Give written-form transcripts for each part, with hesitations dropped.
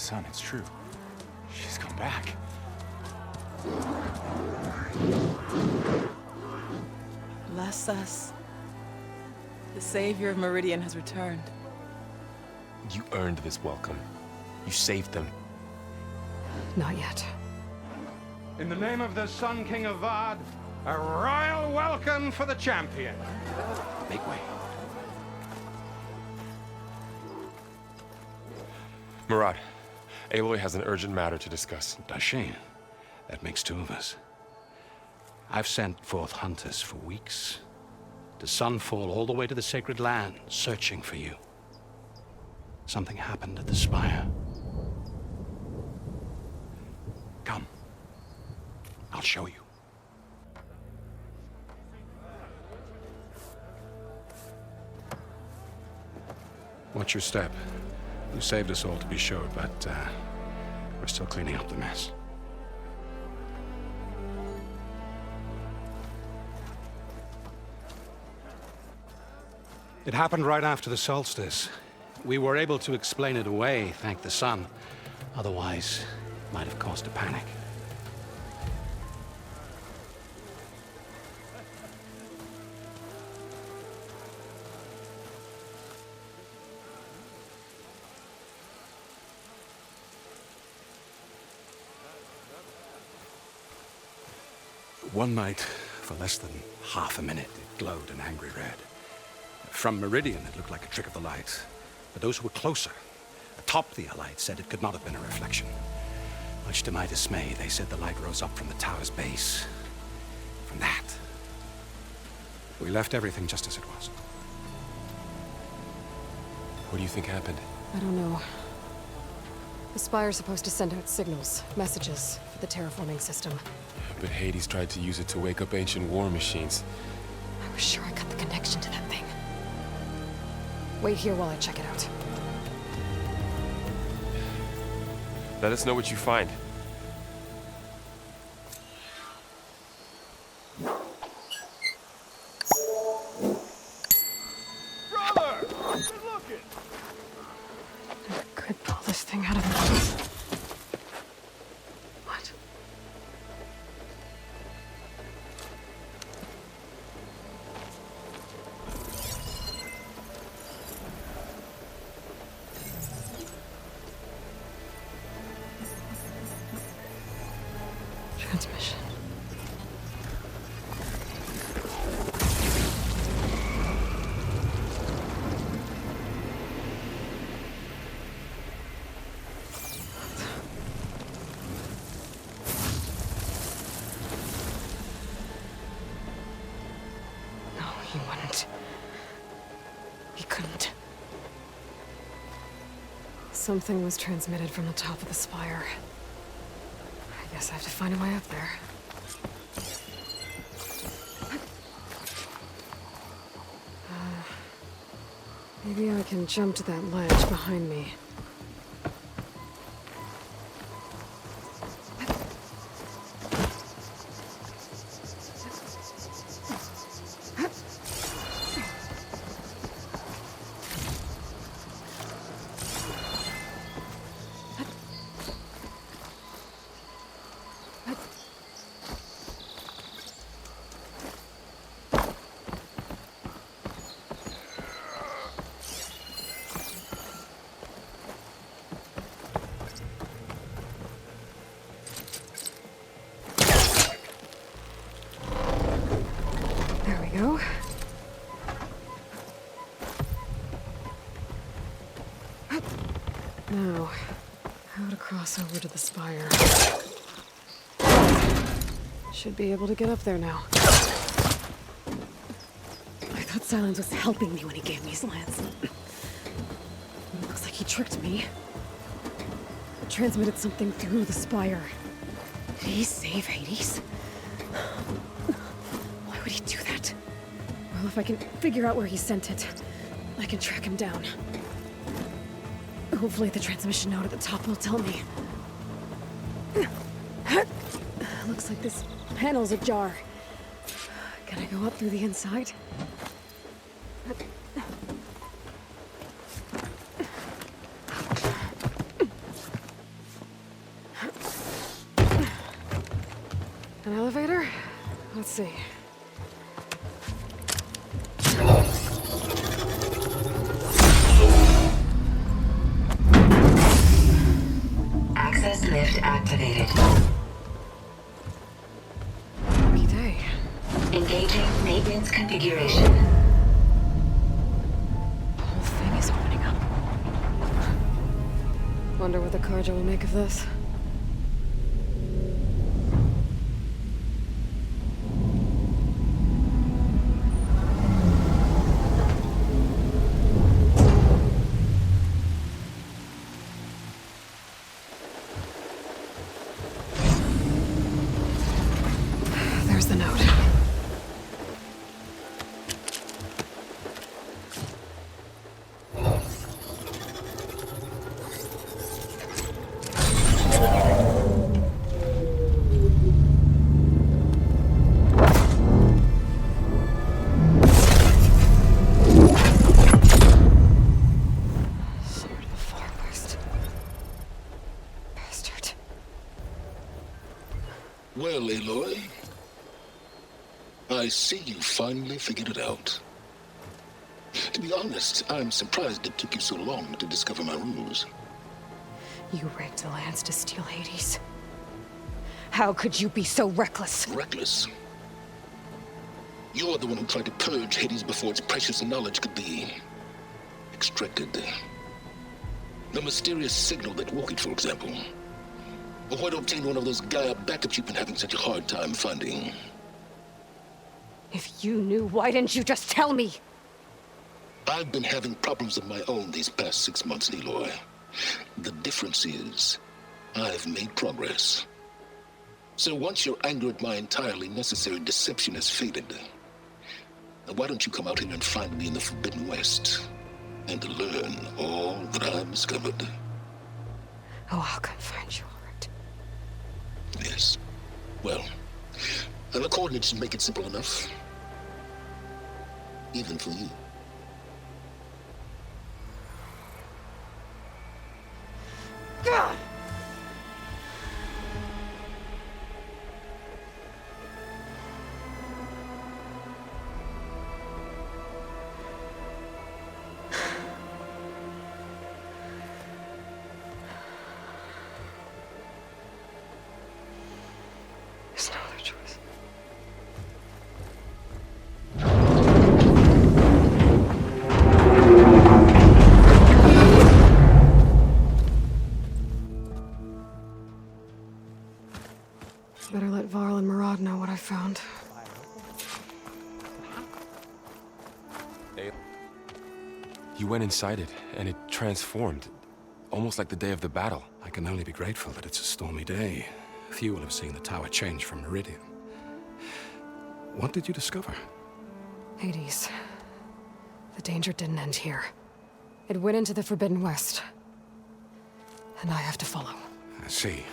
sun, it's true. She's come back. Bless us. The savior of Meridian has returned. You earned this welcome. You saved them. Not yet. In the name of the Sun King of Vard, a royal welcome for the champion. Make way. Murad, Aloy has an urgent matter to discuss. Dashane, that makes two of us. I've sent forth hunters for weeks, to sunfall all the way to the Sacred Land, searching for you. Something happened at the Spire. Come. I'll show you. Watch your step. You saved us all, to be sure, but we're still cleaning up the mess. It happened right after the solstice. We were able to explain it away, thank the sun. Otherwise, it might have caused a panic. One night, for less than half a minute, it glowed an angry red. From Meridian, it looked like a trick of the light. But those who were closer, atop the Allied, said it could not have been a reflection. Much to my dismay, they said the light rose up from the tower's base. From that, we left everything just as it was. What do you think happened? I don't know. The Spire's supposed to send out signals, messages, for the terraforming system. But Hades tried to use it to wake up ancient war machines. I was sure I got the connection to that thing. Wait here while I check it out. Let us know what you find. Brother! Good looking! I could pull this thing out of the... What? Transmission. No, he wouldn't. He couldn't. Something was transmitted from the top of the spire. I guess I have to find a way up there. Maybe I can jump to that ledge behind me. There we go. Now, how to cross over to the spire. Should be able to get up there now. I thought Silence was helping me when he gave me his lance. Looks like he tricked me. Transmitted something through the spire. Did he save Hades? Why would he do that? Well, if I can figure out where he sent it, I can track him down. Hopefully the transmission node at the top will tell me. Looks like this panel's ajar. Can I go up through the inside? An elevator? Let's see. Access lift activated. Lucky day. Engaging maintenance configuration. The whole thing is opening up. Wonder what the Carja will make of this. There's the note. Sword of the Far West. Bastard. Well, Aloy, I see you finally figured it out. To be honest, I'm surprised it took you so long to discover my ruse. You rigged the lands to steal Hades. How could you be so reckless? Reckless. You're the one who tried to purge Hades before its precious knowledge could be extracted. The mysterious signal that woke it, for example. Or why to obtain one of those GAIA backups you've been having such a hard time finding. If you knew, why didn't you just tell me? I've been having problems of my own these past 6 months, Aloy. The difference is, I've made progress. So once your anger at my entirely necessary deception has faded, why don't you come out here and find me in the Forbidden West, and learn all that I've discovered? Oh, I'll come find you, all right. Yes. Well, and the coordinates should make it simple enough. Even for you. God! There's no other choice. Better let Varl and Murad know what I found. You went inside it, and it transformed. Almost like the day of the battle. I can only be grateful that it's a stormy day. Few will have seen the tower change from Meridian. What did you discover? Hades. The danger didn't end here. It went into the Forbidden West. And I have to follow. I see.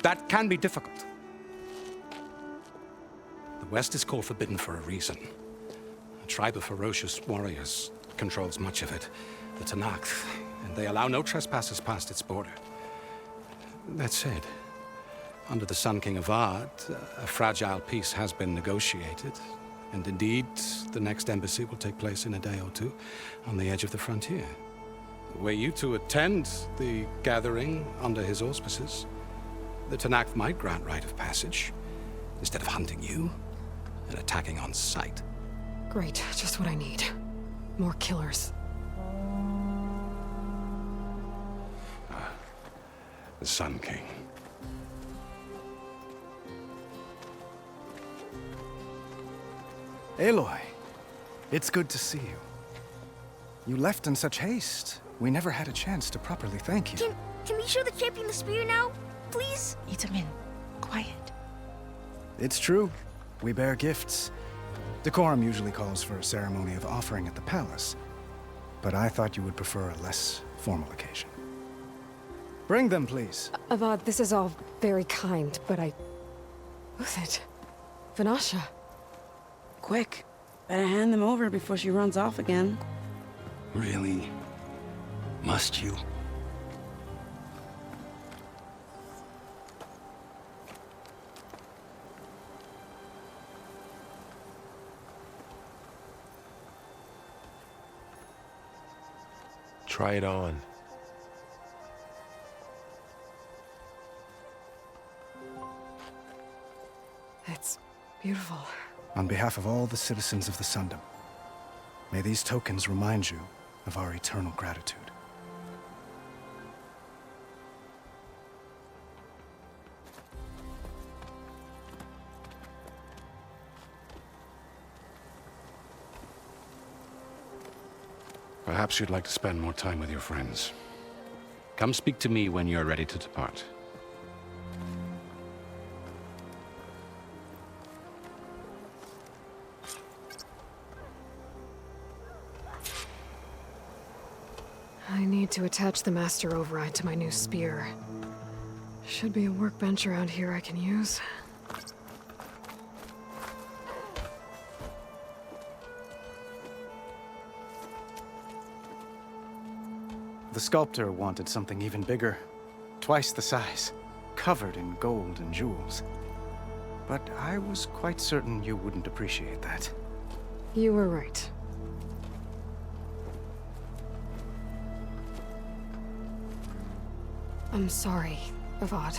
That can be difficult. The West is called Forbidden for a reason. A tribe of ferocious warriors controls much of it, the Tenakth, and they allow no trespassers past its border. That said, under the Sun King of Ard, a fragile peace has been negotiated, and indeed, the next embassy will take place in a day or two on the edge of the frontier. Were you to attend the gathering under his auspices, the Tenakth might grant right of passage, instead of hunting you and attacking on sight. Great, just what I need. More killers. The Sun King. Aloy, it's good to see you. You left in such haste. We never had a chance to properly thank you. Can we show the champion the spear now? Please? Itamin, quiet. It's true. We bear gifts. Decorum usually calls for a ceremony of offering at the palace, but I thought you would prefer a less formal occasion. Bring them, please. Avad, this is all very kind, but Who's it? Vanasha. Quick. Better hand them over before she runs off again. Really? Must you? Try it on. It's beautiful. On behalf of all the citizens of the Sundom, may these tokens remind you of our eternal gratitude. Perhaps you'd like to spend more time with your friends. Come speak to me when you're ready to depart. I need to attach the master override to my new spear. Should be a workbench around here I can use. The sculptor wanted something even bigger, twice the size, covered in gold and jewels. But I was quite certain you wouldn't appreciate that. You were right. I'm sorry, Avad.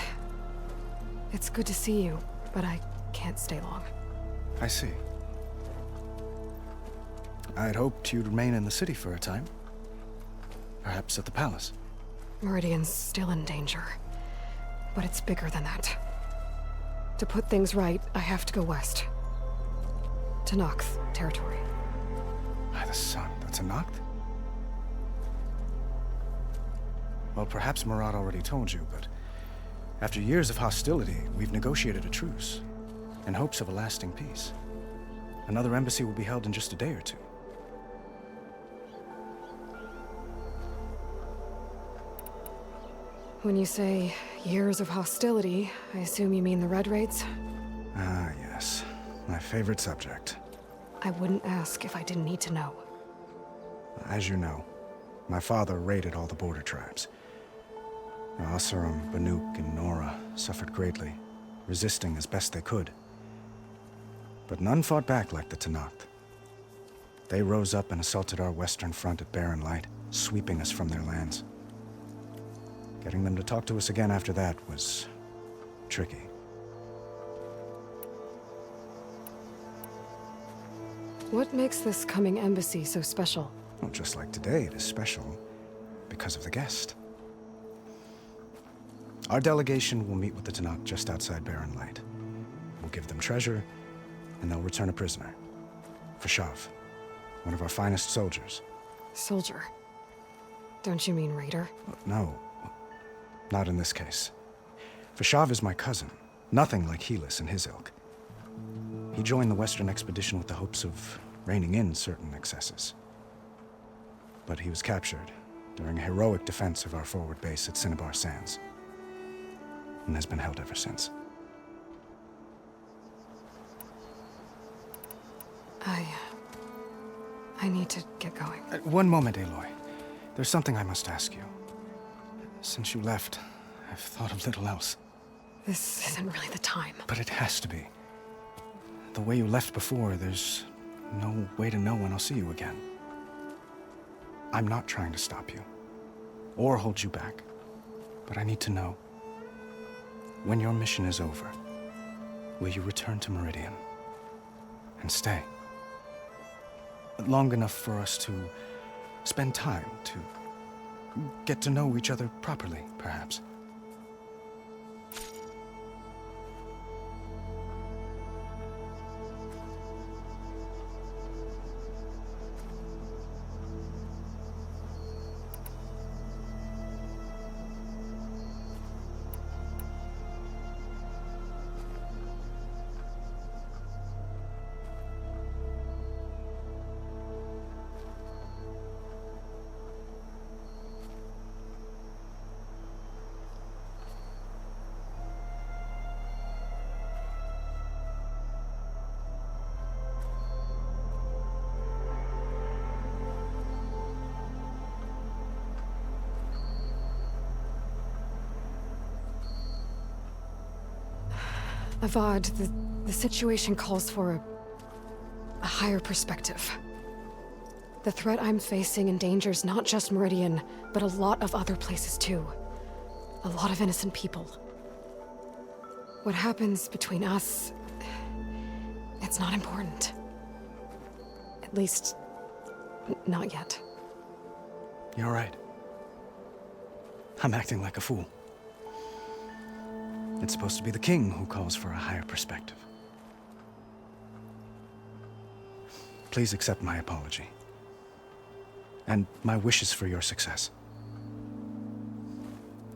It's good to see you, but I can't stay long. I see. I'd hoped you'd remain in the city for a time. Perhaps at the palace. Meridian's still in danger, but it's bigger than that. To put things right, I have to go west. To Noct territory. By the sun, that's a Noct? Well, perhaps Murad already told you, but after years of hostility, we've negotiated a truce, in hopes of a lasting peace. Another embassy will be held in just a day or two. When you say years of hostility, I assume you mean the Red Raids? Ah, yes. My favorite subject. I wouldn't ask if I didn't need to know. As you know, my father raided all the border tribes. Asurum, Banuk, and Nora suffered greatly, resisting as best they could. But none fought back like the Tenakth. They rose up and assaulted our western front at Barren Light, sweeping us from their lands. Getting them to talk to us again after that was tricky. What makes this coming embassy so special? Well, just like today, it is special because of the guest. Our delegation will meet with the Tenakth just outside Barren Light. We'll give them treasure, and they'll return a prisoner. Fashav, one of our finest soldiers. Soldier? Don't you mean raider? No. Not in this case. Fashav is my cousin, nothing like Helis and his ilk. He joined the Western expedition with the hopes of reining in certain excesses. But he was captured during a heroic defense of our forward base at Cinnabar Sands, and has been held ever since. I need to get going. One moment, Aloy. There's something I must ask you. Since you left, I've thought of little else. This isn't really the time. But it has to be. The way you left before, there's no way to know when I'll see you again. I'm not trying to stop you, or hold you back. But I need to know, when your mission is over, will you return to Meridian and stay? Long enough for us to spend time, to get to know each other properly, perhaps. Avad, the situation calls for a higher perspective. The threat I'm facing endangers not just Meridian, but a lot of other places too. A lot of innocent people. What happens between us... it's not important. At least, not yet. You're right. I'm acting like a fool. It's supposed to be the king who calls for a higher perspective. Please accept my apology. And my wishes for your success.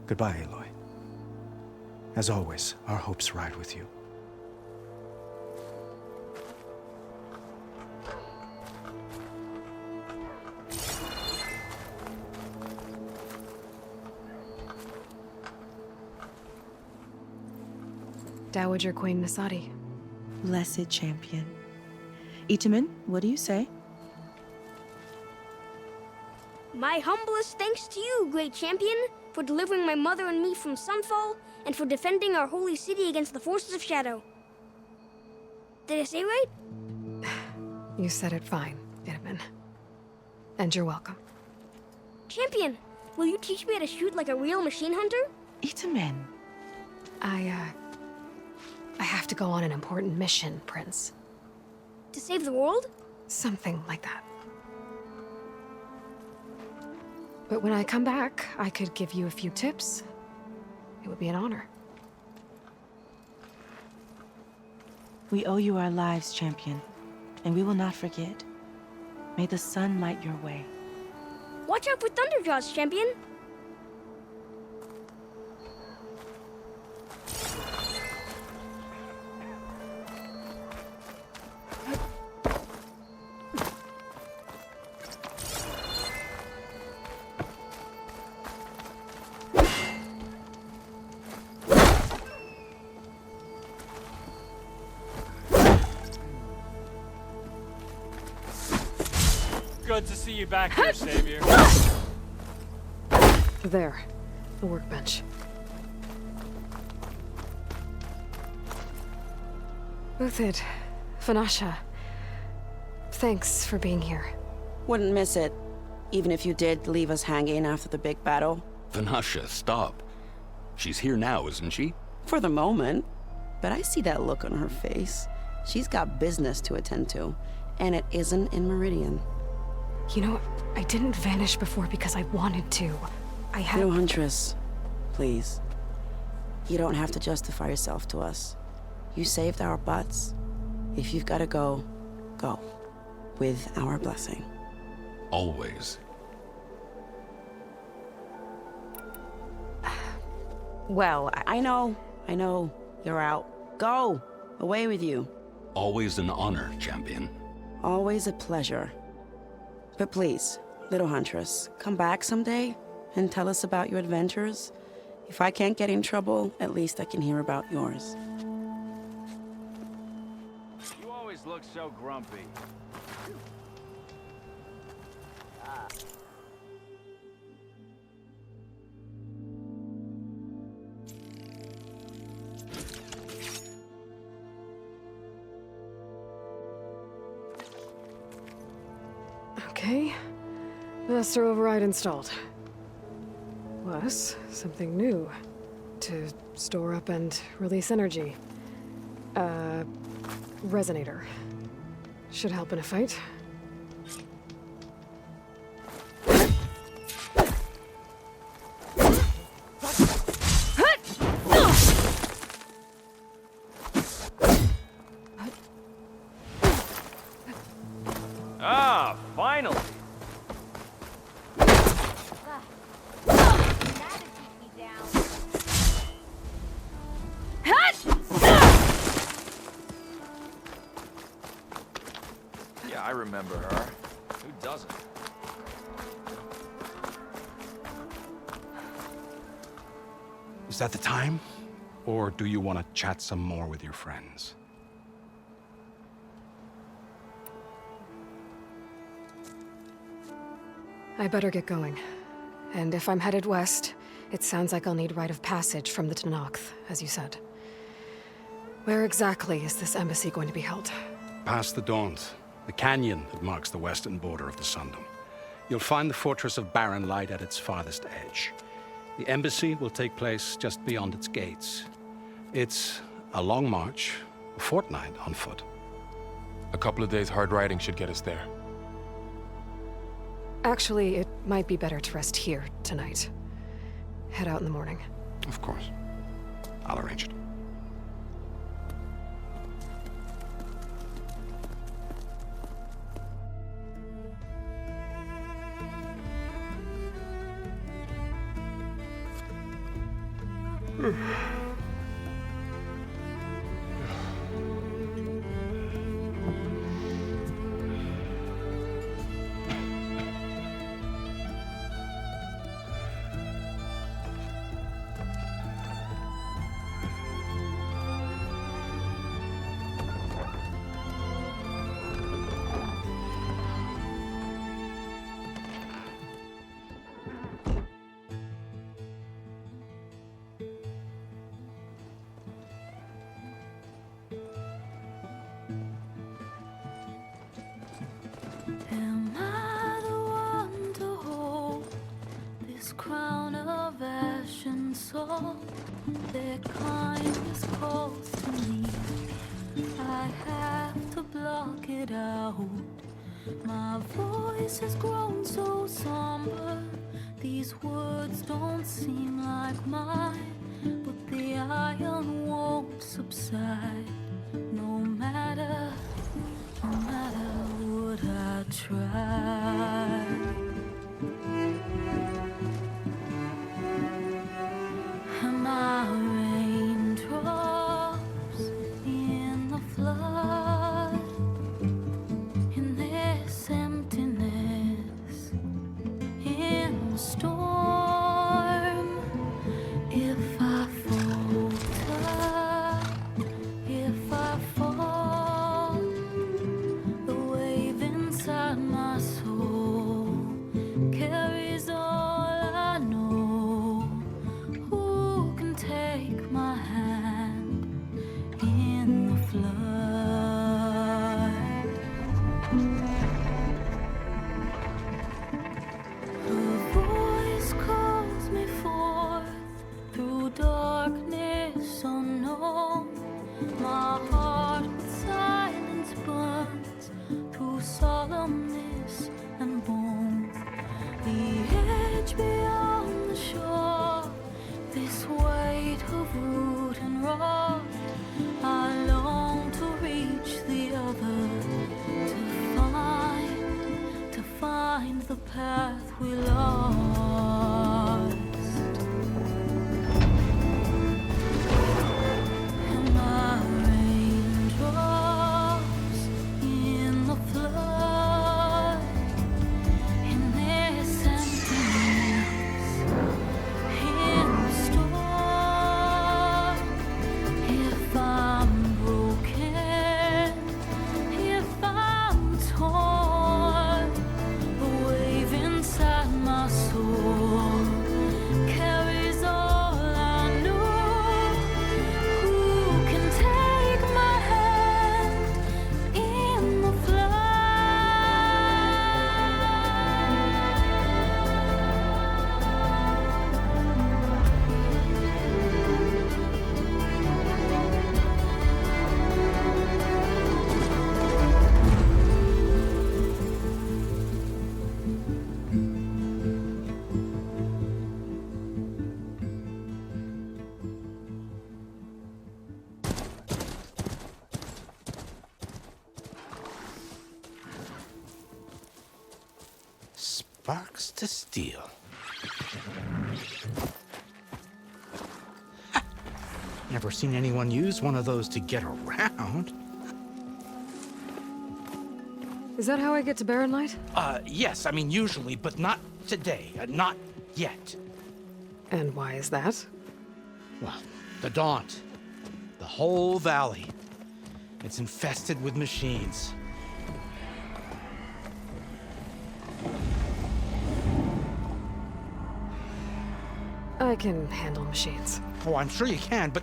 Goodbye, Aloy. As always, our hopes ride with you. Dowager Queen Nasadi. Blessed champion. Itamen, what do you say? My humblest thanks to you, great champion, for delivering my mother and me from Sunfall, and for defending our holy city against the forces of Shadow. Did I say right? You said it fine, Itamen. And you're welcome. Champion, will you teach me how to shoot like a real machine hunter? Itamen. I have to go on an important mission, Prince. To save the world? Something like that. But when I come back, I could give you a few tips. It would be an honor. We owe you our lives, champion, and we will not forget. May the sun light your way. Watch out for Thunderjaws, champion! Good to see you back here, Savior. There, the workbench. Uthid, Vanasha, thanks for being here. Wouldn't miss it, even if you did leave us hanging after the big battle. Vanasha, stop. She's here now, isn't she? For the moment. But I see that look on her face. She's got business to attend to, and it isn't in Meridian. You know, I didn't vanish before because I wanted to. I had... No, Huntress. Please. You don't have to justify yourself to us. You saved our butts. If you've got to go, go. With our blessing. Always. Well, I know. You're out. Go! Away with you. Always an honor, champion. Always a pleasure. But please, little Huntress, come back someday and tell us about your adventures. If I can't get in trouble, at least I can hear about yours. You always look so grumpy. Okay. Master override installed. Plus, something new. To store up and release energy. Resonator. Should help in a fight. Ah, finally! Yeah, I remember her. Who doesn't? Is that the time? Or do you want to chat some more with your friends? I better get going. And if I'm headed west, it sounds like I'll need rite of passage from the Tenakth, as you said. Where exactly is this embassy going to be held? Past the Dawns. the canyon that marks the western border of the Sundom. You'll find the fortress of Barren Light at its farthest edge. The embassy will take place just beyond its gates. It's a long march, a fortnight on foot. A couple of days hard riding should get us there. Actually, it might be better to rest here tonight. Head out in the morning. Of course. I'll arrange it. Am I the one to hold this crown of ash and salt? Their kindness calls to me. I have to block it out. My voice has grown so somber. These words don't seem like mine, but the iron won't subside. No matter what I try. Am I raindrops in the flood? In this emptiness, in the storm. If I falter, if I fall, the wave inside my soul carries all I know. Who can take my hand in the flood? Her voice calls me forth through darkness unknown. My heart with silence burns through solemnness and bone. The edge beyond the shore, this weight of root and rock. I long to reach the other, to find the path we lost. Am I raindrops in the flood? In this emptiness, in the storm. If I'm broken, if I'm torn, the wave inside my soul carries all I know. Who can take my hand in the Sparks to steel. Never seen anyone use one of those to get around. Is that how I get to Barren Light? Yes, I mean usually, but not today. Not yet. And why is that? Well, the Daunt. The whole valley. It's infested with machines. I can handle machines. Oh, I'm sure you can, but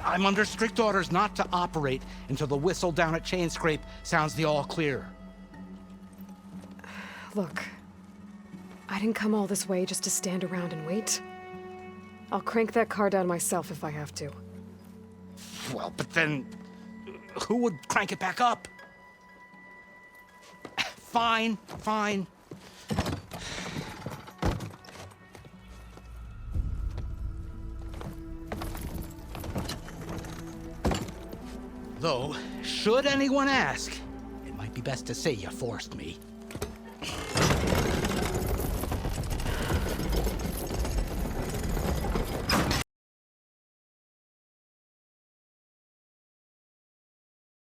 I'm under strict orders not to operate until the whistle down at Chainscrape sounds the all clear. Look, I didn't come all this way just to stand around and wait. I'll crank that car down myself if I have to. Well, but then who would crank it back up? Fine, fine. Though, should anyone ask, it might be best to say you forced me.